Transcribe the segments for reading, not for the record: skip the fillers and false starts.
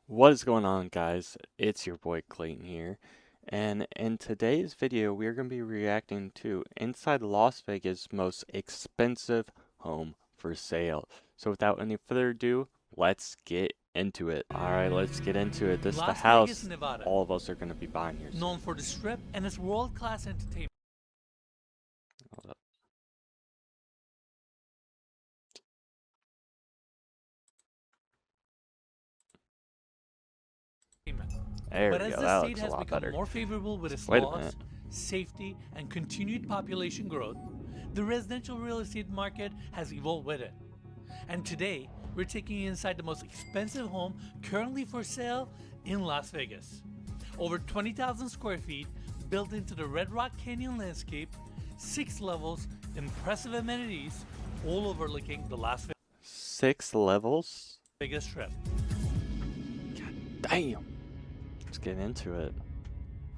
What is going on, guys? It's your boy Clayton here, and in today's video, we're going to be reacting to inside Las Vegas' most expensive home for sale. So, without any further ado, let's get into it. Alright, let's get into it. This is the Las Vegas, house Nevada, all of us are going to be buying here known soon. for the Strip and its world-class entertainment. Hold up. There But we as go. the That state looks a has lot become better. more favorable with its Wait a laws, minute. safety, and continued population growth, the residential real estate market has evolved with it. And today, we're taking you inside the most expensive home currently for sale in Las Vegas. Over 20,000 square feet, built into the Red Rock Canyon landscape, 6 levels, impressive amenities, all overlooking the Las 6 levels? Vegas Strip. Damn! Let's get into it.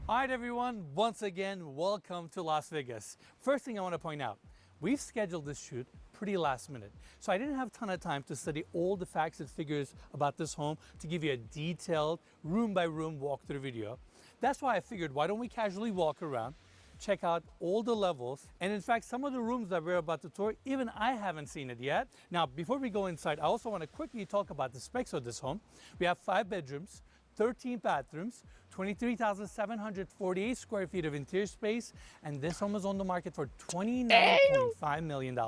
All right, everyone, once again, welcome to Las Vegas. First thing I want to point out, we've scheduled this shoot pretty last minute. So I didn't have a ton of time to study all the facts and figures about this home to give you a detailed room by room walkthrough video. That's why I figured, why don't we casually walk around, check out all the levels, and in fact, some of the rooms that we're about to tour, even I haven't seen it yet. Now, before we go inside, I also want to quickly talk about the specs of this home. We have 5 bedrooms, 13 bathrooms, 23,748 square feet of interior space, and this home is on the market for $29.5 million.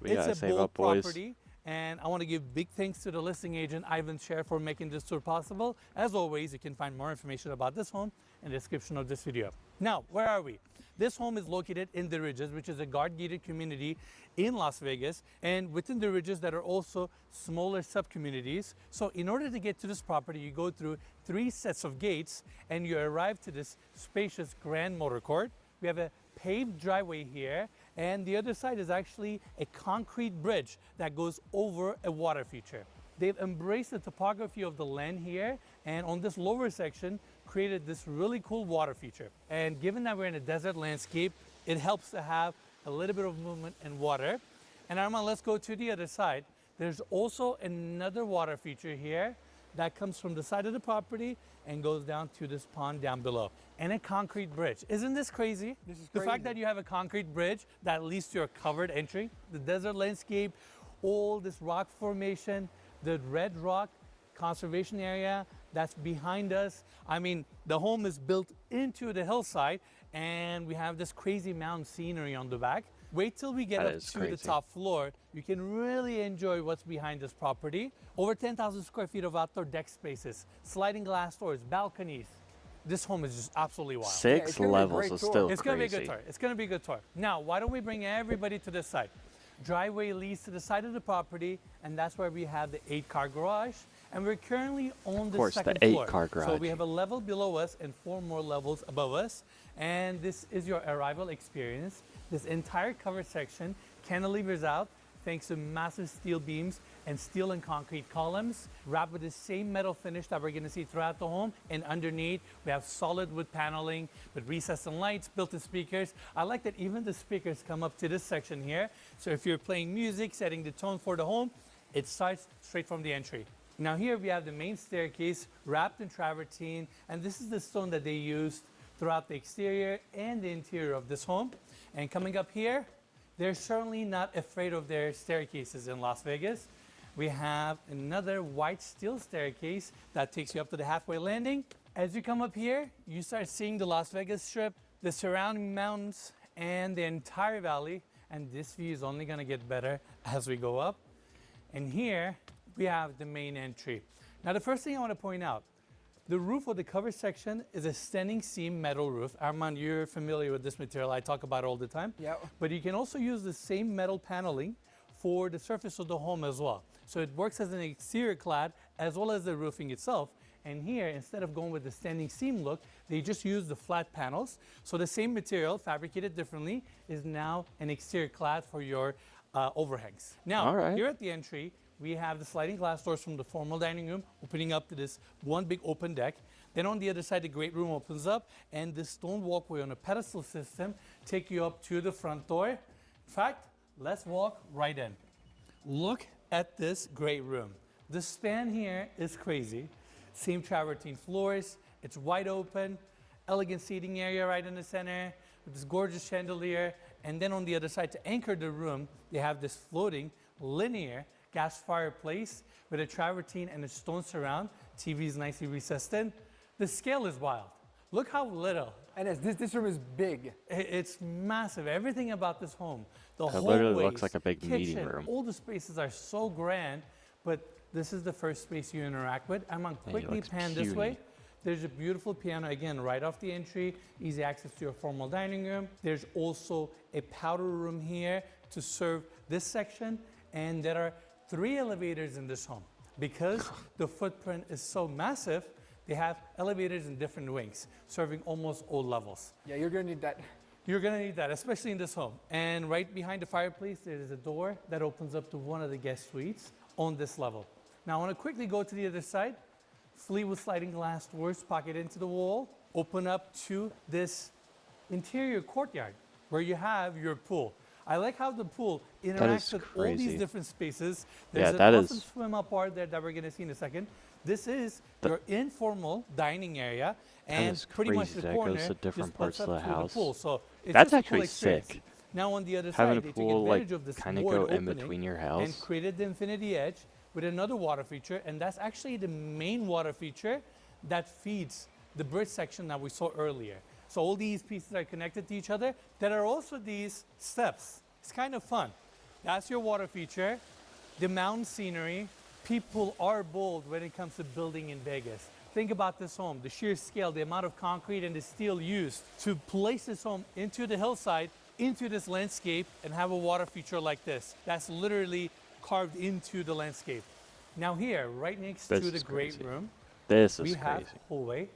We It's gotta a save bold up, boys. property, and I want to give big thanks to the listing agent, Ivan Scher, for making this tour possible. As always, you can find more information about this home in the description of this video. Now, where are we? This home is located in the Ridges, which is a guard-gated community in Las Vegas, and within the Ridges there are also smaller sub-communities. So in order to get to this property, you go through 3 sets of gates and you arrive to this spacious grand motor court. We have a paved driveway here, and the other side is actually a concrete bridge that goes over a water feature. They've embraced the topography of the land here, and on this lower section created this really cool water feature. And given that we're in a desert landscape, it helps to have a little bit of movement and water. And Armand, let's go to the other side. There's also another water feature here that comes from the side of the property and goes down to this pond down below. And a concrete bridge. Isn't this crazy? This is The crazy. fact that you have a concrete bridge that leads to a covered entry, the desert landscape, all this rock formation, the Red Rock conservation area that's behind us. I mean, the home is built into the hillside, and we have this crazy mountain scenery on the back. Wait till we get That up is to the crazy. top floor. You can really enjoy what's behind this property. Over 10,000 square feet of outdoor deck spaces, sliding glass doors, balconies. This home is just absolutely wild. Six it's gonna be a levels great is tour. still It's going to be a crazy. good tour. It's going to be a good tour. Now, why don't we bring everybody to this side? Driveway leads to the side of the property, and that's where we have the 8-car garage. And we're currently on the course, the second 8-car floor. So garage. we have a level below us and 4 more levels above us. And this is your arrival experience. This entire covered section cantilevers out thanks to massive steel beams and steel and concrete columns wrapped with the same metal finish that we're going to see throughout the home. And underneath, we have solid wood paneling with recessed and lights, built-in speakers. I like that even the speakers come up to this section here. So if you're playing music, setting the tone for the home, it starts straight from the entry. Now here we have the main staircase wrapped in travertine, and this is the stone that they used throughout the exterior and the interior of this home. And coming up here, they're certainly not afraid of their staircases in Las Vegas. We have another white steel staircase that takes you up to the halfway landing. As you come up here, you start seeing the Las Vegas Strip, the surrounding mountains, and the entire valley. And this view is only gonna get better as we go up. And here we have the main entry. Now the first thing I want to point out, the roof of the cover section is a standing seam metal roof. Armand, you're familiar with this material. I talk about it all the time. Yeah. But you can also use the same metal paneling for the surface of the home as well. So it works as an exterior clad as well as the roofing itself. And here, instead of going with the standing seam look, they just use the flat panels. So the same material, fabricated differently, is now an exterior clad for your overhangs. Now, All right. here at the entry, we have the sliding glass doors from the formal dining room opening up to this one big open deck. Then on the other side, the great room opens up, and this stone walkway on a pedestal system take you up to the front door. In fact, let's walk right in. Look at this great room. The span here is crazy. Same travertine floors. It's wide open, elegant seating area right in the center with this gorgeous chandelier. And then on the other side, to anchor the room, they have this floating linear gas fireplace with a travertine and a stone surround. TV is nicely recessed in. The scale is wild. Look how little. And this room is big. It's massive. Everything about this home, the It hallways, literally looks like a big kitchen, meeting room. all the spaces are so grand, but this is the first space you interact with. I'm going to quickly looks pan this puny. way. There's a beautiful piano, again, right off the entry, easy access to your formal dining room. There's also a powder room here to serve this section, and there are 3 elevators in this home. Because the footprint is so massive, they have elevators in different wings, serving almost all levels. Yeah, you're gonna need that. You're gonna need that, especially in this home. And right behind the fireplace, there is a door that opens up to one of the guest suites on this level. Now I wanna quickly go to the other side. Fleetwood sliding glass doors pocket into the wall, open up to this interior courtyard where you have your pool. I like how the pool interacts with all these crazy. different spaces. Yeah, There's that an awesome is- swim up part there that we're gonna see in a second. This is your informal dining area, and is pretty much crazy the that it goes corner to different just butts parts of up the to house. pool. So it's That's just a actually cool experience. sick. Now on the other Having side, a they took pool advantage like of this kind of void go in opening between your and house. created the infinity edge with another water feature, and that's actually the main water feature that feeds the bridge section that we saw earlier. So all these pieces are connected to each other. There are also these steps. It's kind of fun. That's your water feature, the mountain scenery. People are bold when it comes to building in Vegas. Think about this home, the sheer scale, the amount of concrete and the steel used to place this home into the hillside, into this landscape, and have a water feature like this. That's literally carved into the landscape. Now here, right next This to the is great crazy. room, This we is have crazy. hallway.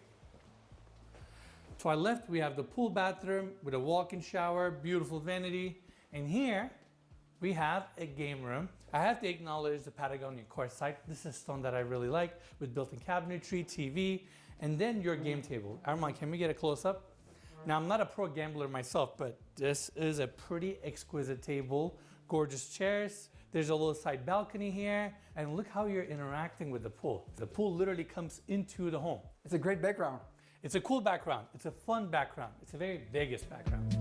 To our left, we have the pool bathroom with a walk-in shower, beautiful vanity. And here, we have a game room. I have to acknowledge the Patagonia quartzite. This is stone that I really like with built-in cabinetry, TV, and then your game table. Armand, can we get a close-up? Now, I'm not a pro gambler myself, but this is a pretty exquisite table. Gorgeous chairs. There's a little side balcony here. And look how you're interacting with the pool. The pool literally comes into the home. It's a great background. It's a cool background. It's a fun background. It's a very Vegas background.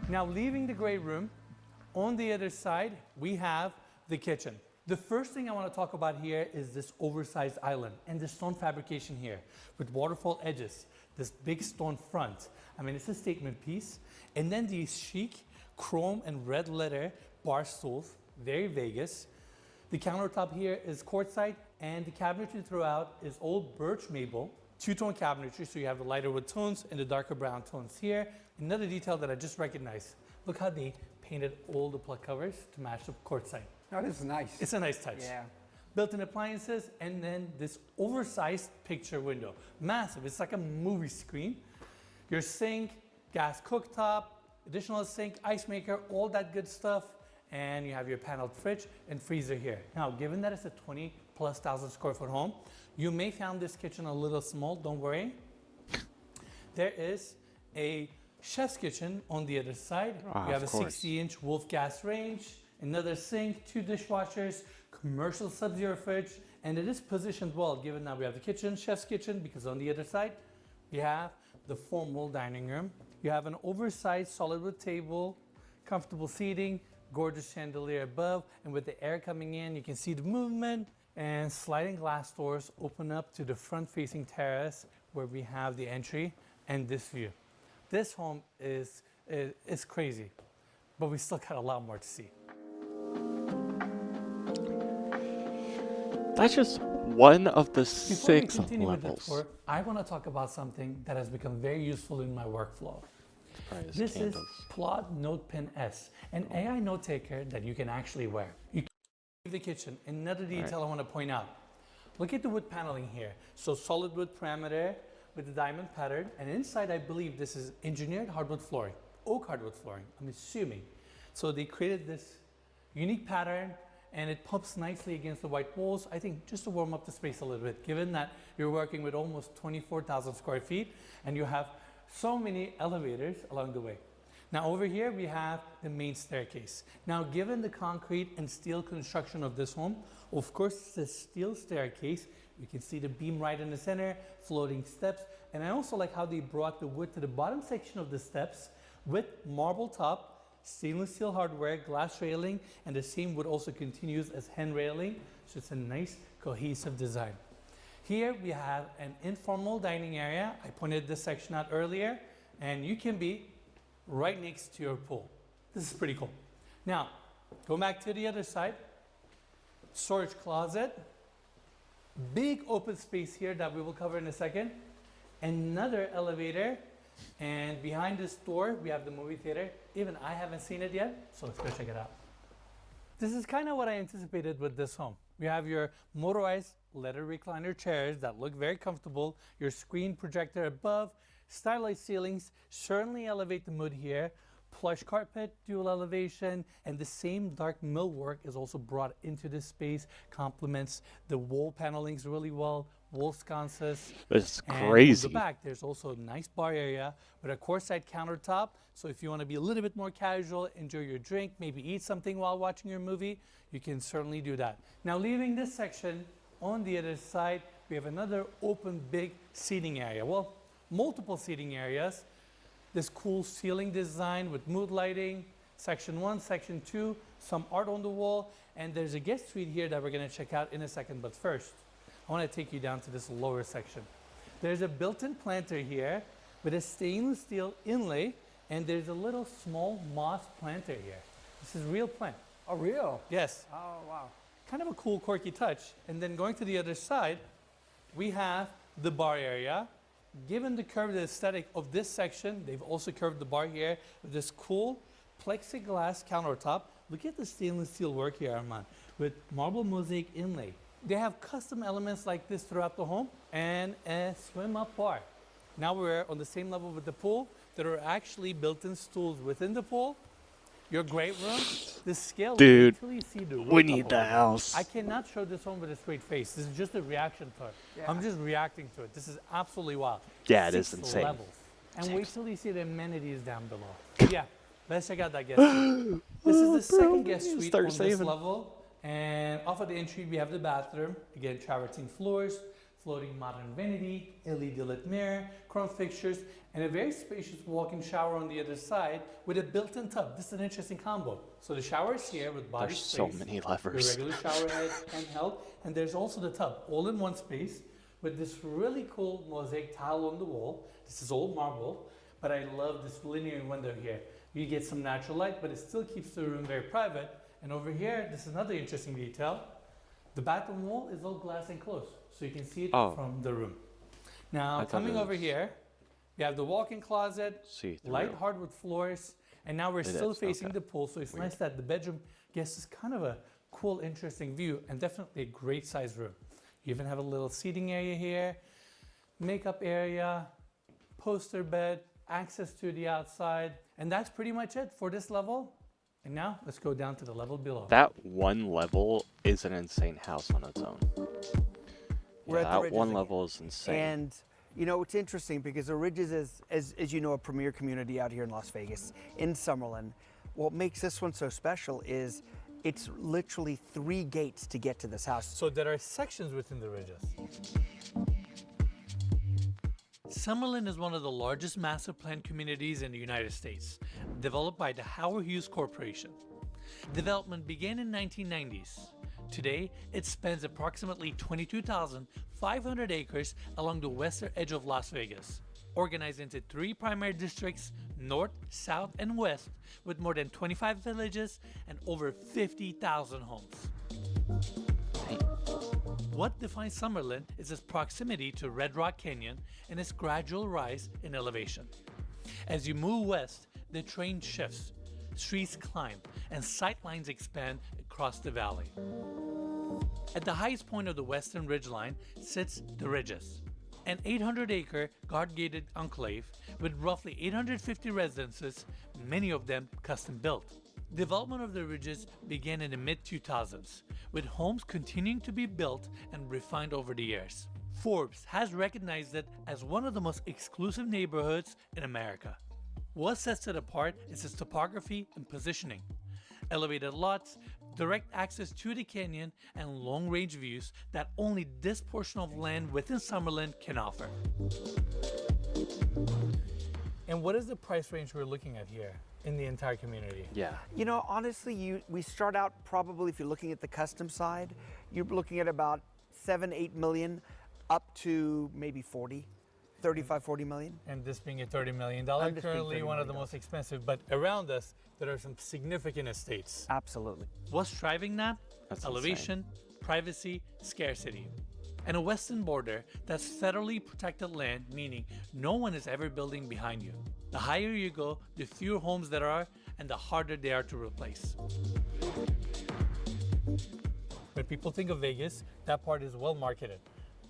Now, leaving the great room, on the other side, we have the kitchen. The first thing I want to talk about here is this oversized island and the stone fabrication here with waterfall edges, this big stone front. I mean, it's a statement piece. And then these chic chrome and red leather bar stools, very Vegas. The countertop here is quartzite, and the cabinetry throughout is old birch maple, two-tone cabinetry, so you have the lighter wood tones and the darker brown tones here. Another detail that I just recognized, look how they painted all the plug covers to match the quartzite. Oh, this is nice. It's a nice touch. Yeah. Built-in appliances, and then this oversized picture window. Massive, it's like a movie screen. Your sink, gas cooktop, additional sink, ice maker, all that good stuff. And you have your paneled fridge and freezer here. Now, given that it's a 20,000+ square foot home, you may find this kitchen a little small, don't worry. There is a chef's kitchen on the other side. Ah, you have a of course. 60-inch Wolf gas range, another sink, 2 dishwashers, commercial sub-zero fridge, and it is positioned well given that we have the kitchen, chef's kitchen, because on the other side, we have the formal dining room. You have an oversized solid wood table, comfortable seating, gorgeous chandelier above, and with the air coming in, you can see the movement, and sliding glass doors open up to the front-facing terrace where we have the entry and this view. This home is crazy, but we still got a lot more to see. That's just one of the Before we 6 continue with the levels. tour, I want to talk about something that has become very useful in my workflow. Probably just This is candles. Plot Notepen S, an AI note taker that you can actually wear. You can leave the kitchen. Another detail I want to point out. Look at the wood paneling here. So solid wood parameter with the diamond pattern, and inside I believe this is engineered hardwood flooring, oak hardwood flooring, I'm assuming. So they created this unique pattern, and it pumps nicely against the white walls, I think just to warm up the space a little bit, given that you're working with almost 24,000 square feet and you have so many elevators along the way. Now over here we have the main staircase. Now given the concrete and steel construction of this home, of course it's a steel staircase. You can see the beam right in the center, floating steps, and I also like how they brought the wood to the bottom section of the steps with marble top, stainless steel hardware, glass railing, and the same wood also continues as hand railing, so it's a nice cohesive design. Here we have an informal dining area. I pointed this section out earlier, and you can be right next to your pool. This is pretty cool. Now, go back to the other side. Storage closet. Big open space here that we will cover in a second. Another elevator. And behind this door, we have the movie theater. Even I haven't seen it yet, so let's go check it out. This is kind of what I anticipated with this home. We have your motorized leather recliner chairs that look very comfortable, your screen projector above, stylized ceilings certainly elevate the mood here, plush carpet, dual elevation, and the same dark millwork is also brought into this space, complements the wall panelings really well, wall sconces. It's And crazy. on the back, there's also a nice bar area with a quartzite countertop. So if you want to be a little bit more casual, enjoy your drink, maybe eat something while watching your movie, you can certainly do that. Now leaving this section, on the other side, we have another open big seating area. Well, multiple seating areas. This cool ceiling design with mood lighting, section 1, section 2, some art on the wall, and there's a guest suite here that we're going to check out in a second. But first, I want to take you down to this lower section. There's a built-in planter here with a stainless steel inlay, and there's a little small moss planter here. This is real plant. Oh, real? Yes, Oh, wow. kind of a cool, quirky touch. And then going to the other side, we have the bar area. Given the curved aesthetic of this section, they've also curved the bar here with this cool plexiglass countertop. Look at the stainless steel work here, Armand, with marble mosaic inlay. They have custom elements like this throughout the home and a swim-up bar. Now we're on the same level with the pool. There are actually built-in stools within the pool. Your great room, the scale. Dude, wait till you see the we roof need up the over there. house. I cannot show this home with a straight face. This is just a reaction to it. Yeah. I'm just reacting to it. This is absolutely wild. Yeah, it is 6 insane. levels. And wait till you see the amenities down below. Yeah, let's check out that guest suite. This is the second guest suite Start on this saving. level. And off of the entry, we have the bathroom. Again, travertine floors, floating modern vanity, LED lit mirror, chrome fixtures, and a very spacious walk-in shower on the other side with a built-in tub. This is an interesting combo. So the shower is here with body There's space, so many the levers. regular shower head, handheld, and there's also the tub, all in one space with this really cool mosaic tile on the wall. This is old marble, but I love this linear window here. You get some natural light, but it still keeps the room very private. And over here, this is another interesting detail. The bathroom wall is all glass enclosed, so you can see it Oh. from the room. I Now, thought coming it over was- here, we have the walk-in closet, See through. light hardwood floors, and now we're It still is, facing okay. the pool, so it's Weird. nice that the bedroom gets this kind of a cool, interesting view, and definitely a great size room. You even have a little seating area here, makeup area, poster bed, access to the outside, and that's pretty much it for this level. And now let's go down to the level below. That one level is an insane house on its own. We're Yeah, at the that Ridges one again. level is insane. And you know, it's interesting because the Ridges is, as you know, a premier community out here in Las Vegas, in Summerlin. What makes this one so special is it's literally 3 gates to get to this house. So there are sections within the ridges. Summerlin is one of the largest master plan communities in the United States, developed by the Howard Hughes Corporation. Development began in 1990s. Today, it spans approximately 22,500 acres along the western edge of Las Vegas, organized into 3 primary districts, north, south, and west, with more than 25 villages and over 50,000 homes. What defines Summerlin is its proximity to Red Rock Canyon and its gradual rise in elevation. As you move west, the terrain shifts, streets climb, and sightlines expand across the valley. At the highest point of the western ridgeline sits the Ridges, an 800-acre guard-gated enclave with roughly 850 residences, many of them custom-built. Development of the Ridges began in the mid-2000s, with homes continuing to be built and refined over the years. Forbes has recognized it as one of the most exclusive neighborhoods in America. What sets it apart is its topography and positioning. Elevated lots, direct access to the canyon, and long-range views that only this portion of land within Summerlin can offer. And what is the price range we're looking at here in the entire community? Yeah. You know, honestly, we start out probably, if you're looking at the custom side, you're looking at about 7-8 million up to maybe 35-40 million. And this being a $30 million, And this being currently $30 one of the million. most expensive, but around us, there are some significant estates. Absolutely. What's driving that? That's Elevation, privacy, scarcity. And a western border that's federally protected land, meaning no one is ever building behind you. The higher you go, the fewer homes there are, and the harder they are to replace. When people think of Vegas, that part is well marketed.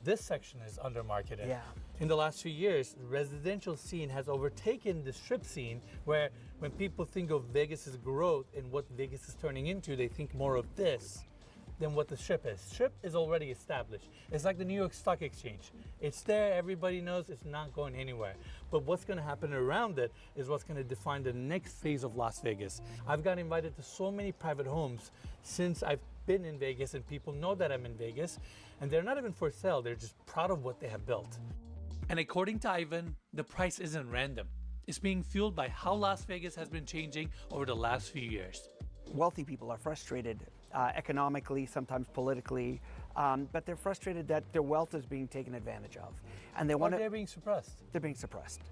This section is under marketed. Yeah. In the last few years, the residential scene has overtaken the strip scene, where when people think of Vegas's growth and what Vegas is turning into, they think more of this than what the strip is. Strip is already established. It's like the New York Stock Exchange. It's there, everybody knows, it's not going anywhere. But what's gonna happen around it is what's gonna define the next phase of Las Vegas. I've got invited to so many private homes since I've been in Vegas, and people know that I'm in Vegas, and they're not even for sale, they're just proud of what they have built. And according to Ivan, the price isn't random. It's being fueled by how Las Vegas has been changing over the last few years. Wealthy people are frustrated economically, sometimes politically, but they're frustrated that their wealth is being taken advantage of, and they Or want they're being suppressed. they're being suppressed.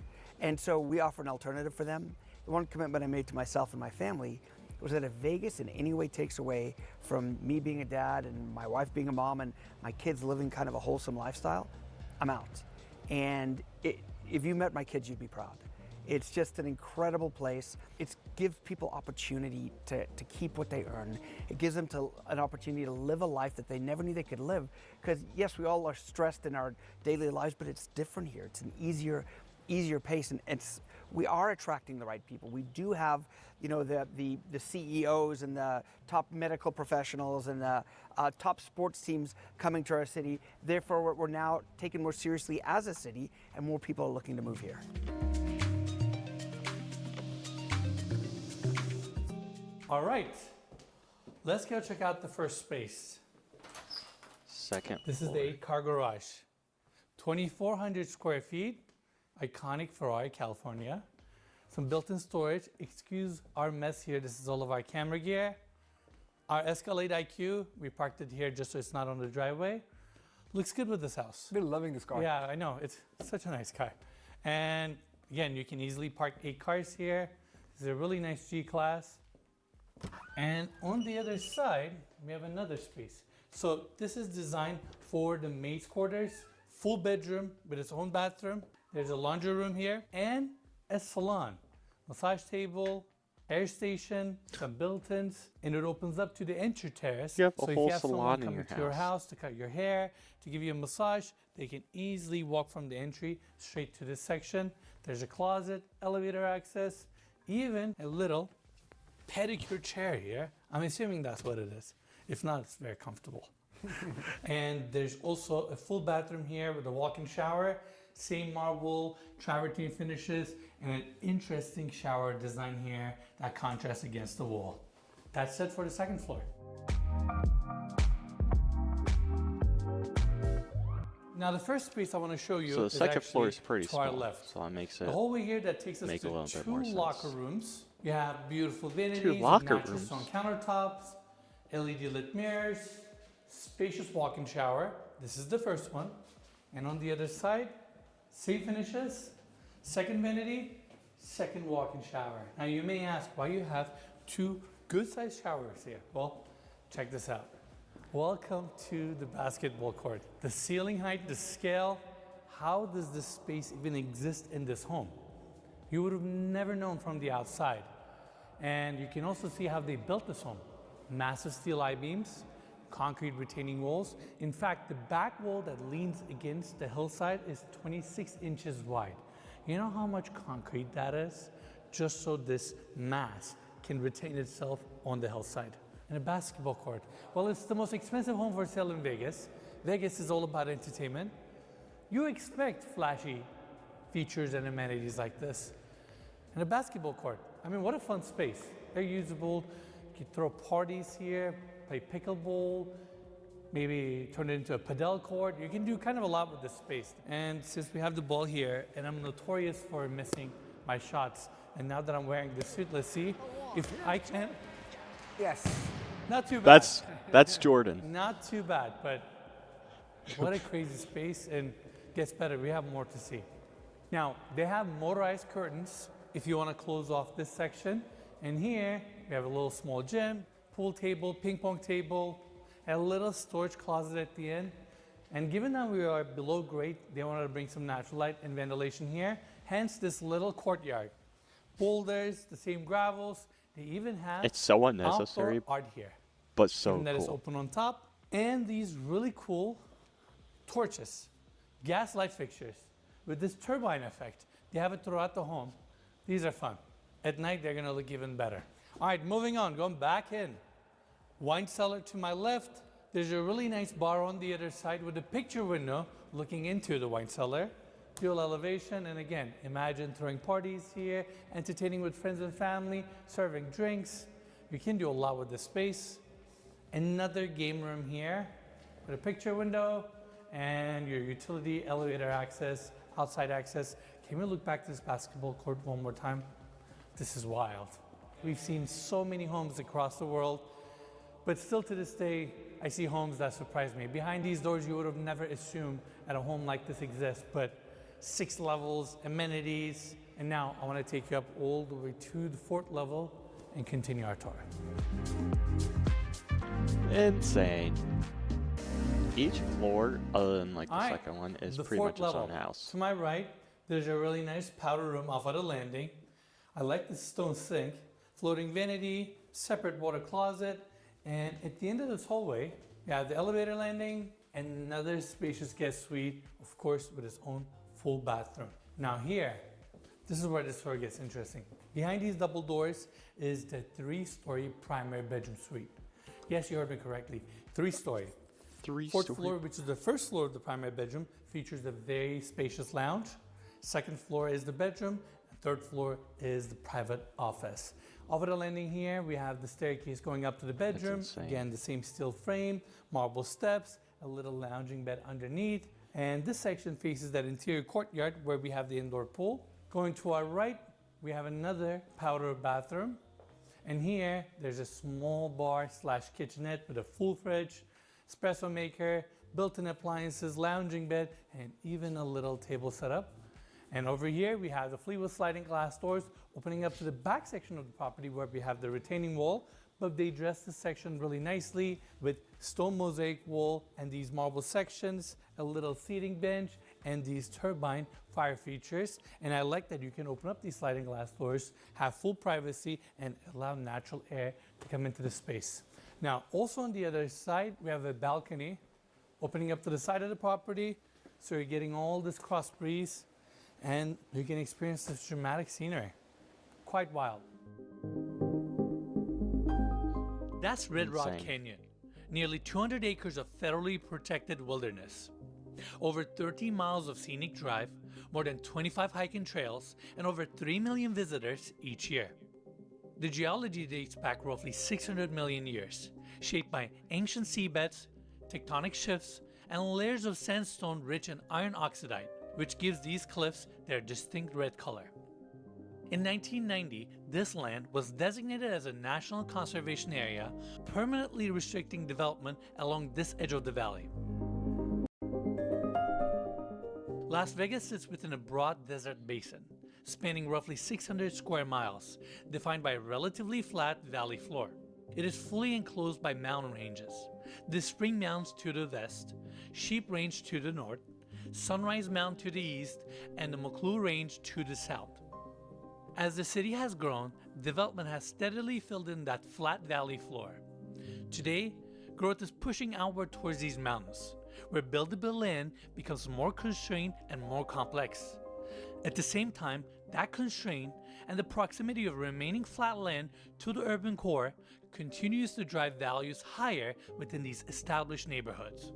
And so we offer an alternative for them. The one commitment I made to myself and my family was that if Vegas in any way takes away from me being a dad and my wife being a mom and my kids living kind of a wholesome lifestyle, I'm out. And if you met my kids, you'd be proud. It's just an incredible place. It gives people opportunity to keep what they earn. It gives them an opportunity to live a life that they never knew they could live. Because yes, we all are stressed in our daily lives, but it's different here. It's an easier pace, and we are attracting the right people. We do have, you know, the CEOs and the top medical professionals and the top sports teams coming to our city. Therefore, we're now taken more seriously as a city, and more people are looking to move here. All right, let's go check out the first space. Second This is floor. the 8-car garage. 2,400 square feet, iconic Ferrari, California. Some built-in storage. Excuse our mess here. This is all of our camera gear. Our Escalade IQ, we parked it here just so it's not on the driveway. Looks good with this house. I've been loving this car. Yeah, I know. It's such a nice car. And again, you can easily park 8 cars here. This is a really nice G-Class. And on the other side, we have another space. So this is designed for the maid's quarters, full bedroom with its own bathroom. There's a laundry room here and a salon, massage table, air station, some built-ins, and it opens up to the entry terrace. You have a so if whole you have someone salon in coming your to your house to cut your hair, to give you a massage, they can easily walk from the entry straight to this section. There's a closet, elevator access, even a little pedicure chair here. I'm assuming that's what it is. If not, it's very comfortable. And there's also a full bathroom here with a walk-in shower, same marble, travertine finishes, and an interesting shower design here that contrasts against the wall. That's it for the second floor. Now the first space I want to show you So the is second floor is actually pretty to our small, left. so that makes it The hallway here that takes us make a to little bit 2 more sense. locker rooms. You have beautiful vanities, with locker mattress rooms. on countertops, LED lit mirrors, spacious walk-in shower. This is the first one. And on the other side, same finishes, second vanity, second walk-in shower. Now you may ask why you have 2 good-sized showers here. Well, check this out. Welcome to the basketball court. The ceiling height, the scale, how does this space even exist in this home? You would have never known from the outside. And you can also see how they built this home. Massive steel I-beams, concrete retaining walls. In fact, the back wall that leans against the hillside is 26 inches wide. You know how much concrete that is? Just so this mass can retain itself on the hillside. And a basketball court. Well, it's the most expensive home for sale in Vegas. Vegas is all about entertainment. You expect flashy features and amenities like this. And a basketball court. I mean, what a fun space. Very usable. You could throw parties here, play pickleball, maybe turn it into a padel court. You can do kind of a lot with this space. And since we have the ball here, and I'm notorious for missing my shots, and now that I'm wearing this suit, let's see if I can. Yes. Not too bad. That's Jordan. Not too bad, but what a crazy space, and gets better. We have more to see. Now, they have motorized curtains if you want to close off this section. And here, we have a little small gym, pool table, ping pong table, and a little storage closet at the end. And given that we are below grade, they wanted to bring some natural light and ventilation here, hence this little courtyard. Boulders, the same gravels, they even have It's so unnecessary, outdoor art here. but so Given that it's cool. open on top, and these really cool torches, gas light fixtures with this turbine effect. They have it throughout the home. These are fun. At night, they're gonna look even better. All right, moving on, going back in. Wine cellar to my left. There's a really nice bar on the other side with a picture window looking into the wine cellar. Dual elevation, and again, imagine throwing parties here, entertaining with friends and family, serving drinks. You can do a lot with this space. Another game room here with a picture window and your utility elevator access, outside access. Can we look back to this basketball court one more time? This is wild. We've seen so many homes across the world, but still to this day, I see homes that surprise me. Behind these doors, you would have never assumed that a home like this exists, but 6 levels, amenities, and now I want to take you up all the way to the 4th level and continue our tour. Insane. Each floor, other than like the All right, second one, is the pretty 4th much its level. own house. To my right, there's a really nice powder room off of the landing. I like the stone sink, floating vanity, separate water closet, and at the end of this hallway, you have the elevator landing and another spacious guest suite, of course, with its own full bathroom. Now here, this is where this tour gets interesting. Behind these double doors is the 3-story primary bedroom suite. Yes, you heard me correctly, 3-story. 4th 3-story. floor, which is the first floor of the primary bedroom, features a very spacious lounge. 2nd floor is the bedroom, and 3rd floor is the private office. Over the landing here, we have the staircase going up to the bedroom. insane. Again, the same steel frame, marble steps, a little lounging bed underneath. And this section faces that interior courtyard where we have the indoor pool. Going to our right, we have another powder bathroom. And here, there's a small bar / kitchenette with a full fridge, espresso maker, built-in appliances, lounging bed, and even a little table setup. And over here, we have the Fleetwood sliding glass doors opening up to the back section of the property where we have the retaining wall, but they dress this section really nicely with stone mosaic wall and these marble sections, a little seating bench, and these turbine fire features. And I like that you can open up these sliding glass doors, have full privacy, and allow natural air to come into the space. Now, also on the other side, we have a balcony opening up to the side of the property, so you're getting all this cross breeze, and you can experience this dramatic scenery. Quite wild. That's Red Rock Insane. Canyon, nearly 200 acres of federally protected wilderness. Over 30 miles of scenic drive, more than 25 hiking trails, and over 3 million visitors each year. The geology dates back roughly 600 million years, shaped by ancient seabeds, tectonic shifts, and layers of sandstone rich in iron oxide, which gives these cliffs their distinct red color. In 1990, this land was designated as a National Conservation Area, permanently restricting development along this edge of the valley. Las Vegas sits within a broad desert basin, spanning roughly 600 square miles, defined by a relatively flat valley floor. It is fully enclosed by mountain ranges, the Spring Mountains to the west, Sheep Range to the north, Sunrise Mountain to the east, and the McClure Range to the south. As the city has grown, development has steadily filled in that flat valley floor. Today, growth is pushing outward towards these mountains, where buildable land becomes more constrained and more complex. At the same time, that constraint and the proximity of remaining flat land to the urban core continues to drive values higher within these established neighborhoods.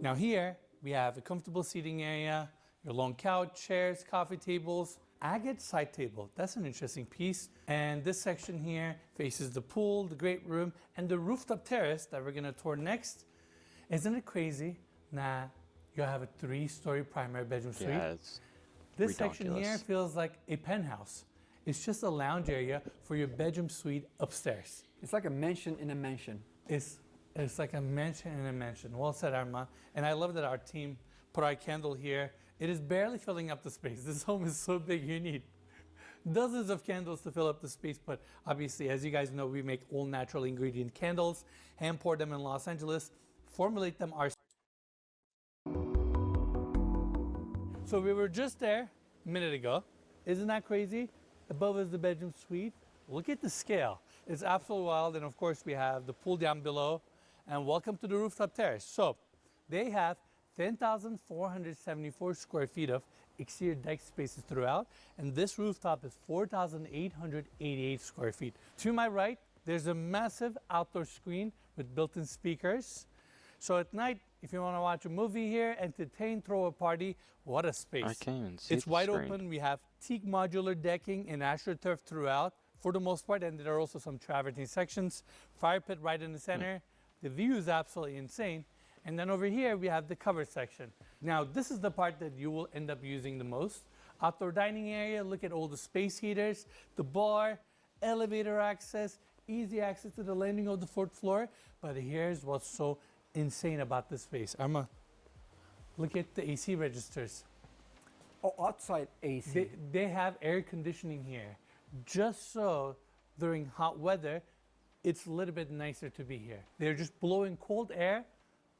Now here, we have a comfortable seating area, your long couch, chairs, coffee tables, agate side table. That's an interesting piece. And this section here faces the pool, the great room, and the rooftop terrace that we're gonna tour next. Isn't it crazy? Nah, you have a 3-story primary bedroom suite. Yeah, it's This section here ridiculous. feels like a penthouse. It's just a lounge area for your bedroom suite upstairs. It's like a mansion in a mansion. It's like a mansion in a mansion. Well said, Arma. And I love that our team put our candle here. It is barely filling up the space. This home is so big, you need dozens of candles to fill up the space. But obviously, as you guys know, we make all natural ingredient candles, hand pour them in Los Angeles, formulate them ourselves. So we were just there a minute ago. Isn't that crazy? Above is the bedroom suite. Look at the scale. It's absolutely wild. And of course, we have the pool down below. And welcome to the rooftop terrace. So they have 10,474 square feet of exterior deck spaces throughout. And this rooftop is 4,888 square feet. To my right, there's a massive outdoor screen with built-in speakers. So at night, if you want to watch a movie here, entertain, throw a party, what a space. I can't even see It's the wide screen. open. We have teak modular decking and AstroTurf throughout for the most part, and there are also some travertine sections. Fire pit right in the center. The view is absolutely insane. And then over here, we have the cover section. Now, this is the part that you will end up using the most. Outdoor dining area, look at all the space heaters, the bar, elevator access, easy access to the landing of the 4th floor. But here's what's so insane about this space. Arma, look at the AC registers. Oh, outside AC. They have air conditioning here, just so during hot weather, it's a little bit nicer to be here. They're just blowing cold air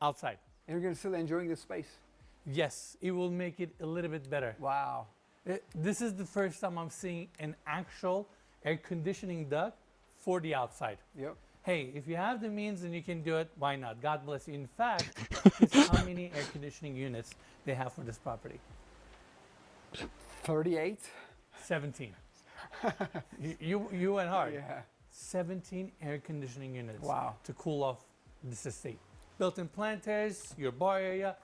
outside. And you're still enjoying the space. Yes, it will make it a little bit better. Wow. This is the first time I'm seeing an actual air conditioning duct for the outside. Yep. Hey, if you have the means and you can do it, why not? God bless you. In fact, this is how many air conditioning units they have for this property. 38. 17. You went hard. Yeah. 17 air conditioning units Wow. to cool off this estate. Built-in planters, your bar area.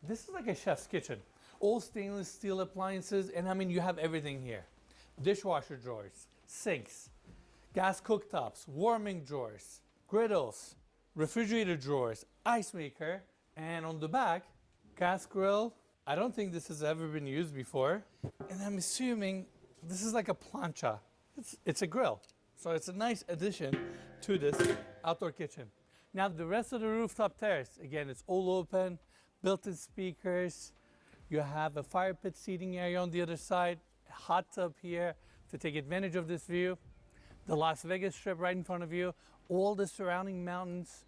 This is like a chef's kitchen. All stainless steel appliances, and I mean, you have everything here. Dishwasher drawers, sinks, gas cooktops, warming drawers, griddles, refrigerator drawers, ice maker, and on the back, gas grill. I don't think this has ever been used before. And I'm assuming this is like a plancha. It's a grill. So it's a nice addition to this outdoor kitchen. Now the rest of the rooftop terrace, again, it's all open, built-in speakers. You have a fire pit seating area on the other side, a hot tub here to take advantage of this view. The Las Vegas Strip right in front of you, all the surrounding mountains.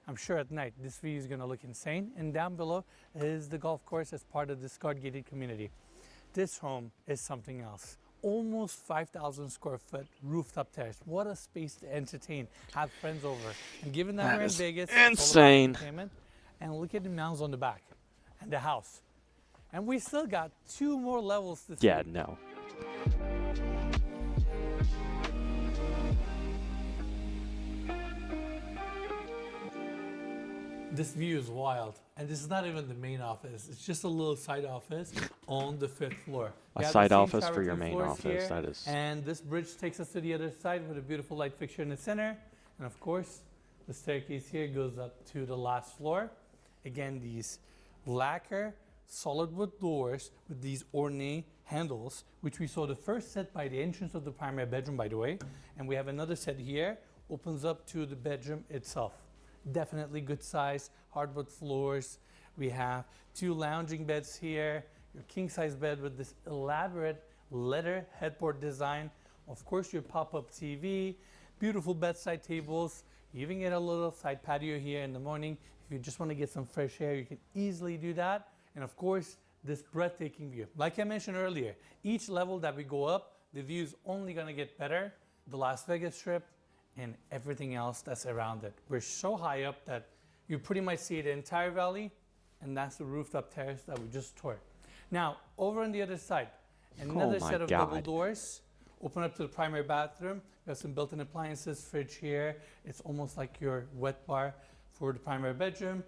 I'm sure at night this view is gonna look insane. And down below is the golf course as part of this guard gated community. This home is something else. Almost 5,000 square foot rooftop terrace. What a space to entertain, have friends over. And given that That we're in is Vegas, it's all about insane. entertainment. And look at the mountains on the back and the house. And we still got 2 more levels to see. Yeah, no. This view is wild. And this is not even the main office. It's just a little side office on the 5th floor. A You have the side same office for your travertine main floors office. here, That is. And this bridge takes us to the other side with a beautiful light fixture in the center. And of course, the staircase here goes up to the last floor. Again, these lacquer solid wood doors with these ornate handles, which we saw the first set by the entrance of the primary bedroom, by the way. And we have another set here, opens up to the bedroom itself. Definitely good size, hardwood floors. We have 2 lounging beds here, your king size bed with this elaborate leather headboard design. Of course, your pop-up TV, beautiful bedside tables. You even get a little side patio here in the morning. If you just want to get some fresh air, you can easily do that. And of course, this breathtaking view. Like I mentioned earlier, each level that we go up, the view is only going to get better. The Las Vegas Strip and everything else that's around it. We're so high up that you pretty much see the entire valley, and that's the rooftop terrace that we just toured. Now, over on the other side, another my set of double God. doors open up to the primary bathroom. You have some built-in appliances, fridge here. It's almost like your wet bar for the primary bedroom.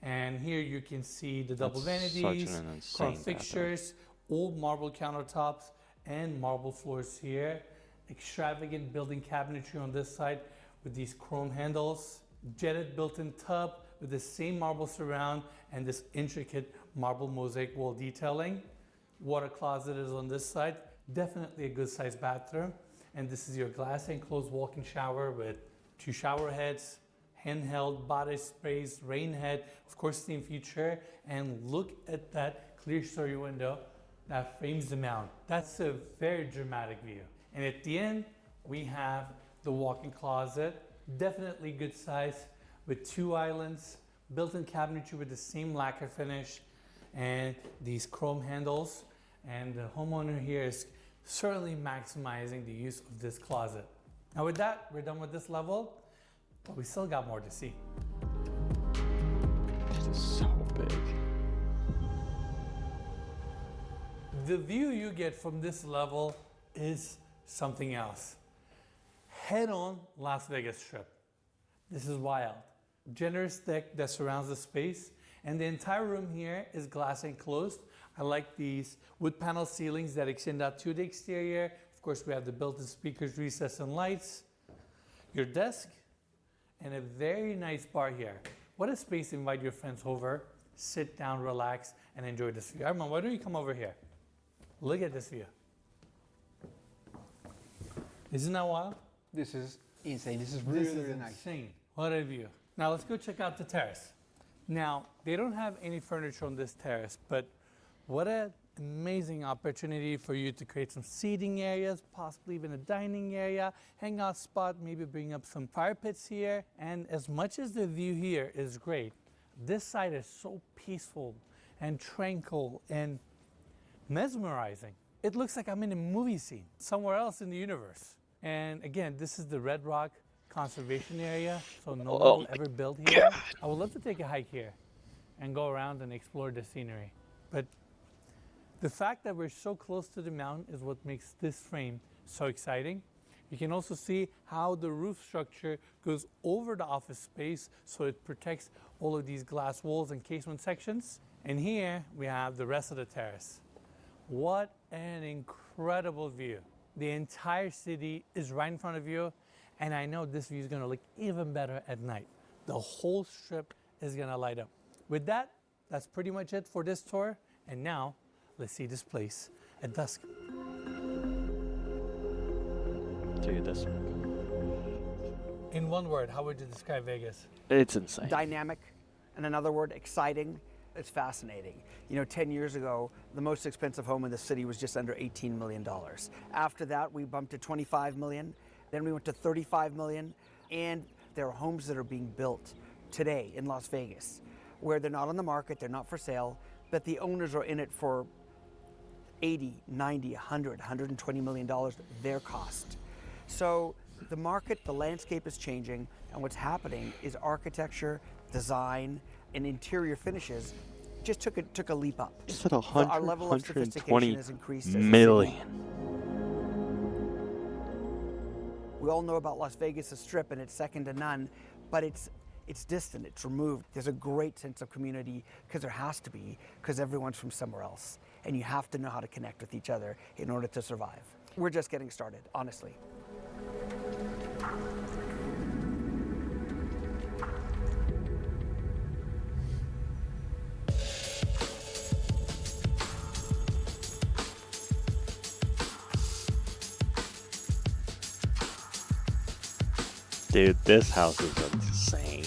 And here you can see the double That's such vanities, an chrome insane bathroom. fixtures, old marble countertops, and marble floors here. Extravagant built-in cabinetry on this side with these chrome handles. Jetted built-in tub with the same marble surround and this intricate marble mosaic wall detailing. Water closet is on this side. Definitely a good sized bathroom. And this is your glass enclosed walk-in shower with 2 shower heads, handheld body sprays, rain head, of course steam feature, and look at that clear story window that frames the mount. That's a very dramatic view. And at the end, we have the walk-in closet, definitely good size with 2 islands, built-in cabinetry with the same lacquer finish, and these chrome handles. And the homeowner here is certainly maximizing the use of this closet. Now with that, we're done with this level, but we still got more to see. This is so big. The view you get from this level is something else. Head on Las Vegas Strip. This is wild. Generous deck that surrounds the space, and the entire room here is glass enclosed. I like these wood panel ceilings that extend out to the exterior. Of course, we have the built-in speakers, recess, and lights. Your desk, and a very nice bar here. What a space to invite your friends over, sit down, relax, and enjoy this view. Armand, why don't you come over here? Look at this view. Isn't that wild? This is insane. This is really, This is really nice. insane. What a view. Now let's go check out the terrace. Now, they don't have any furniture on this terrace, but what an amazing opportunity for you to create some seating areas, possibly even a dining area, hangout spot, maybe bring up some fire pits here. And as much as the view here is great, this side is so peaceful and tranquil and mesmerizing. It looks like I'm in a movie scene somewhere else in the universe. And again, this is the Red Rock Conservation Area, so no one will ever build here. I would love to take a hike here and go around and explore the scenery. But the fact that we're so close to the mountain is what makes this frame so exciting. You can also see how the roof structure goes over the office space, so it protects all of these glass walls and casement sections. And here we have the rest of the terrace. What an incredible view. The entire city is right in front of you, and I know this view is gonna look even better at night. The whole strip is gonna light up. With that, that's pretty much it for this tour. And now, let's see this place at dusk. Dude, this, In one word, how would you describe Vegas? it's insane. Dynamic, and another word, exciting. It's fascinating. You know, 10 years ago, the most expensive home in the city was just under $18 million. After that, we bumped to 25 million. Then we went to 35 million. And there are homes that are being built today in Las Vegas where they're not on the market, they're not for sale, but the owners are in it for 80, 90, 100, 120 million dollars, their cost. So the market, the landscape is changing, and what's happening is architecture, design, and interior finishes just took a leap up. It's at Our level of sophistication 120 has increased as a city. million. We all know about Las Vegas' Strip, and it's second to none, but it's distant, it's removed. There's a great sense of community, because there has to be, because everyone's from somewhere else, and you have to know how to connect with each other in order to survive. We're just getting started, honestly. Dude, this house is insane.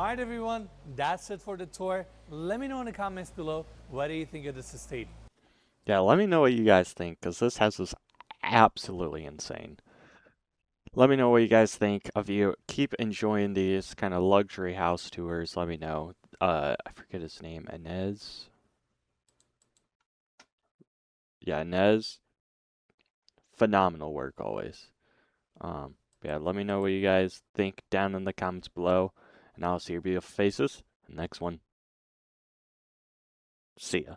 All right, everyone, that's it for the tour. Let me know in the comments below, what do you think of this estate? Yeah, let me know what you guys think, because this house is absolutely insane. Let me know what you guys think. If you keep enjoying these kind of luxury house tours, let me know. I forget his name, Inez. Yeah, Inez. Phenomenal work always. Yeah, let me know what you guys think down in the comments below, and I'll see your beautiful faces in the next one. See ya.